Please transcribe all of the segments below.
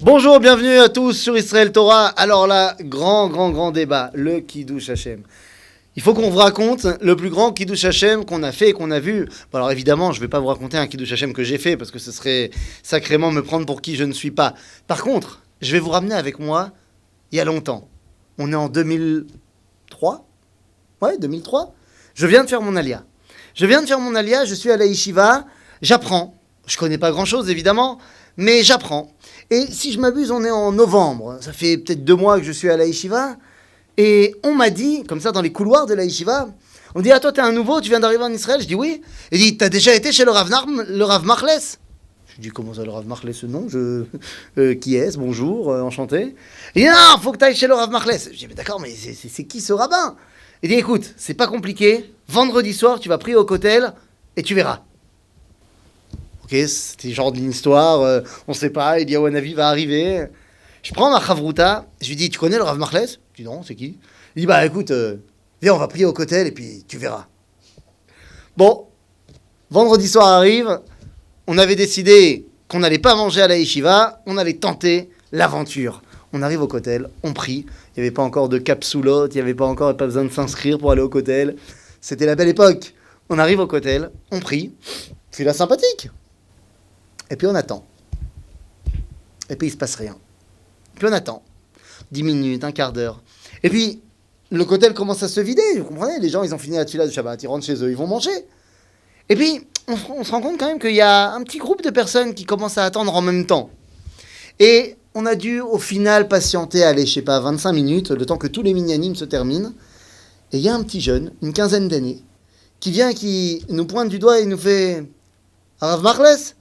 Bonjour, bienvenue à tous sur Israël Torah. Alors là, grand débat, le Kiddush Hashem. Il faut qu'on vous raconte le plus grand Kiddush Hashem qu'on a fait et qu'on a vu. Bon, alors évidemment, je ne vais pas vous raconter un Kiddush Hashem que j'ai fait parce que ce serait sacrément me prendre pour qui je ne suis pas. Par contre, je vais vous ramener avec moi il y a longtemps. On est en 2003. Ouais, 2003. Je viens de faire mon alia. Je suis à la yeshiva, j'apprends. Je connais pas grand-chose évidemment, mais j'apprends. Et si je m'abuse, on est en novembre. Ça fait peut-être 2 mois que je suis à la yeshiva. Et on m'a dit, comme ça dans les couloirs de la yeshiva, on dit, ah toi t'es un nouveau, tu viens d'arriver en Israël? Je dis oui. Il dit, t'as déjà été chez le Rav Machles? Je dis, comment ça le Rav Machles? Non, qui est-ce? Bonjour, enchanté. Il dit, non, faut que t'ailles chez le Rav Machles. Je dis, mais d'accord, mais c'est qui ce rabbin? Il dit, écoute, c'est pas compliqué. Vendredi soir, tu vas prier au kotel et tu verras. Ok, c'était genre d'une histoire, on sait pas, Eliyahu Hanavi va arriver. Je prends ma chavruta, je lui dis, tu connais le Rav Machles? Je dis, non, c'est qui? Il dit, bah écoute, viens, on va prier au kotel et puis tu verras. Bon, vendredi soir arrive, on avait décidé qu'on n'allait pas manger à la yeshiva, on allait tenter l'aventure. On arrive au kotel, on prie, il n'y avait pas encore de capsulote, il n'y avait pas besoin de s'inscrire pour aller au kotel. C'était la belle époque. On arrive au kotel, on prie, c'est la sympathique. Et puis on attend. Et puis il se passe rien. Et puis on attend. 10 minutes, un quart d'heure. Et puis le kotel commence à se vider, vous comprenez? Les gens, ils ont fini la tefila de Shabbat, ils rentrent chez eux, ils vont manger. Et puis on se rend compte quand même qu'il y a un petit groupe de personnes qui commencent à attendre en même temps. Et on a dû au final patienter, allez, je sais pas, 25 minutes, le temps que tous les minyanim se terminent. Et il y a un petit jeune, une quinzaine d'années, qui vient, qui nous pointe du doigt et nous fait « Rav Machles ?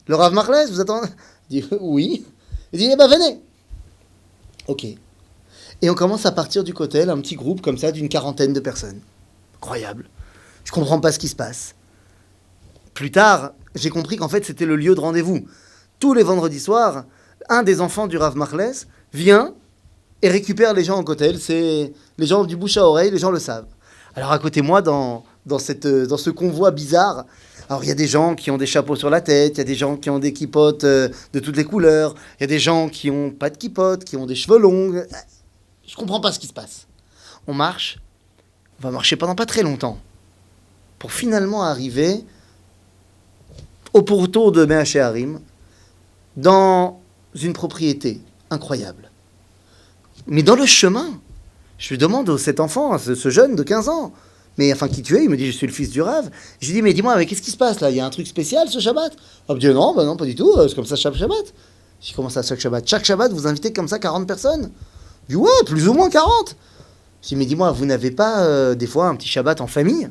Le Rav Machles, vous attendez ?» Il dit « Oui. » Il dit « Eh ben venez !» Ok. Et on commence à partir du kotel, un petit groupe comme ça d'une 40aine de personnes. Incroyable. Je comprends pas ce qui se passe. Plus tard, j'ai compris qu'en fait c'était le lieu de rendez-vous. Tous les vendredis soirs, un des enfants du Rav Machles vient et récupère les gens au kotel. C'est les gens du bouche à oreille, les gens le savent. Alors à côté de moi, dans ce convoi bizarre, alors il y a des gens qui ont des chapeaux sur la tête, il y a des gens qui ont des kippotes de toutes les couleurs, il y a des gens qui n'ont pas de kippotes, qui ont des cheveux longs. Je comprends pas ce qui se passe. On marche, on va marcher pendant pas très longtemps, pour finalement arriver au pourtour de Mea Shearim, dans une propriété incroyable. Mais dans le chemin, je lui demande à cet enfant, à ce jeune de 15 ans, mais enfin qui tu es? Il me dit, je suis le fils du Rav. Je lui dis, mais dis-moi, mais qu'est-ce qui se passe là? Il y a un truc spécial ce Shabbat? Il me dit, non, bah non, pas du tout, c'est comme ça chaque Shabbat. Je dis, comment ça chaque Shabbat? Chaque Shabbat, vous invitez comme ça 40 personnes? Je dis, ouais, plus ou moins 40. Je dis, mais dis-moi, vous n'avez pas des fois un petit Shabbat en famille?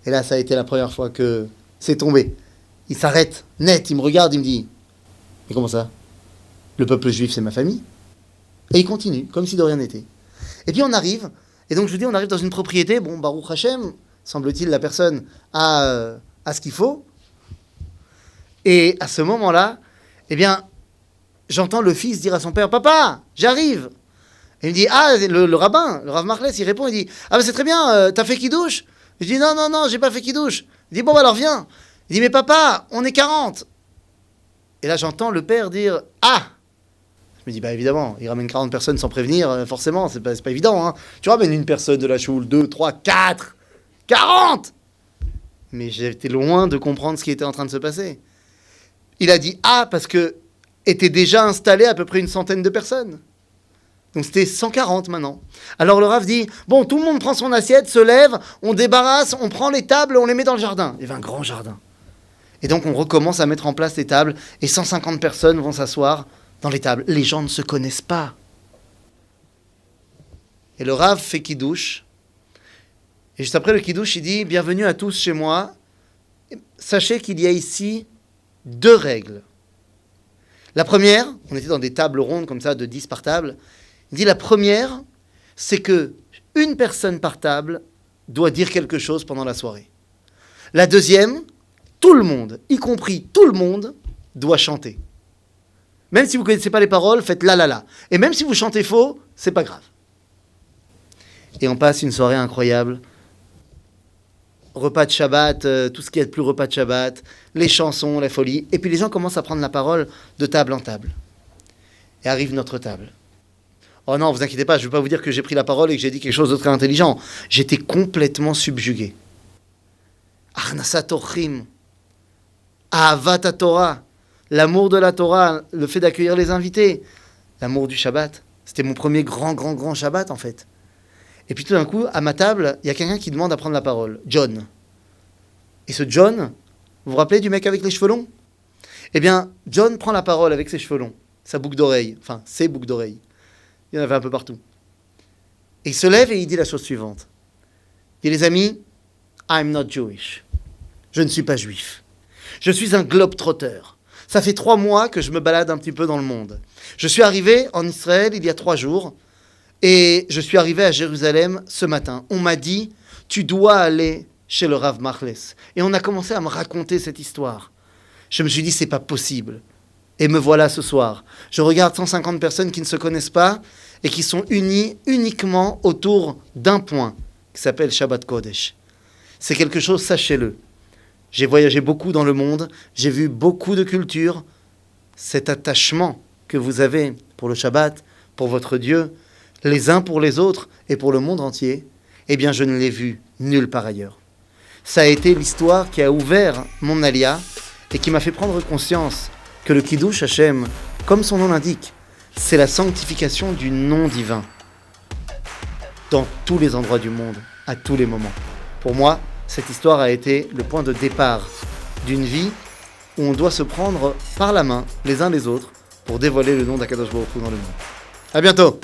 Et là, ça a été la première fois que c'est tombé. Il s'arrête, net, il me regarde, il me dit, mais comment ça? Le peuple juif, c'est ma famille? Et il continue, comme si de rien n'était. Et puis on arrive, et donc je vous dis, on arrive dans une propriété, bon, Baruch Hashem, semble-t-il, la personne a ce qu'il faut. Et à ce moment-là, eh bien, j'entends le fils dire à son père, papa, j'arrive. Et il me dit, ah, le rabbin, le Rav Machles, il répond, il dit, ah, bah, c'est très bien, t'as fait Kiddush? Je dis, non, j'ai pas fait Kiddush. Il dit, bon, bah, alors viens. Il dit, mais papa, on est 40. Et là, j'entends le père dire, ah. Je me dis, bah évidemment, il ramène 40 personnes sans prévenir, forcément, c'est pas évident. Hein. Tu ramènes une personne de la choule, 2, 3, 4, 40. Mais j'étais loin de comprendre ce qui était en train de se passer. Il a dit, ah, parce que étaient déjà installés à peu près une centaine de personnes. Donc c'était 140 maintenant. Alors le Rav dit, bon, tout le monde prend son assiette, se lève, on débarrasse, on prend les tables, on les met dans le jardin. Il y avait un grand jardin. Et donc on recommence à mettre en place les tables, et 150 personnes vont s'asseoir dans les tables. Les gens ne se connaissent pas. Et le Rav fait Kiddush. Et juste après le Kiddush, il dit, bienvenue à tous chez moi. Sachez qu'il y a ici 2 règles. La première, on était dans des tables rondes comme ça, de 10 par table. Il dit, la première, c'est que une personne par table doit dire quelque chose pendant la soirée. La deuxième, tout le monde, y compris tout le monde, doit chanter. Même si vous ne connaissez pas les paroles, faites la la la. Et même si vous chantez faux, c'est pas grave. Et on passe une soirée incroyable. Repas de Shabbat, tout ce qui est de plus repas de Shabbat, les chansons, la folie. Et puis les gens commencent à prendre la parole de table en table. et arrive notre table. Oh non, vous inquiétez pas, je ne vais pas vous dire que j'ai pris la parole et que j'ai dit quelque chose de très intelligent. J'étais complètement subjugué. Arnasat Orchim, Ahavat Torah, l'amour de la Torah, le fait d'accueillir les invités, l'amour du Shabbat. C'était mon premier grand Shabbat en fait. Et puis tout d'un coup, à ma table, il y a quelqu'un qui demande à prendre la parole, John. Et ce John, vous vous rappelez du mec avec les cheveux longs ? Eh bien, John prend la parole avec ses cheveux longs, sa boucle d'oreille, enfin ses boucles d'oreille. Il y en avait un peu partout. Et il se lève et il dit la chose suivante. Il dit, les amis, I'm not Jewish. Je ne suis pas juif. Je suis un globe-trotter. Ça fait 3 mois que je me balade un petit peu dans le monde. Je suis arrivé en Israël il y a 3 jours et je suis arrivé à Jérusalem ce matin. On m'a dit, tu dois aller chez le Rav Machles. Et on a commencé à me raconter cette histoire. Je me suis dit, c'est pas possible. Et me voilà ce soir. Je regarde 150 personnes qui ne se connaissent pas et qui sont unies uniquement autour d'un point qui s'appelle Shabbat Kodesh. C'est quelque chose, sachez-le. J'ai voyagé beaucoup dans le monde, j'ai vu beaucoup de cultures. Cet attachement que vous avez pour le Shabbat, pour votre Dieu, les uns pour les autres et pour le monde entier, eh bien je ne l'ai vu nulle part ailleurs. Ça a été l'histoire qui a ouvert mon alia et qui m'a fait prendre conscience que le Kiddush Hashem, comme son nom l'indique, c'est la sanctification du nom divin dans tous les endroits du monde, à tous les moments. Pour moi, cette histoire a été le point de départ d'une vie où on doit se prendre par la main, les uns les autres, pour dévoiler le nom d'Akadosh Baruch Hu dans le monde. À bientôt!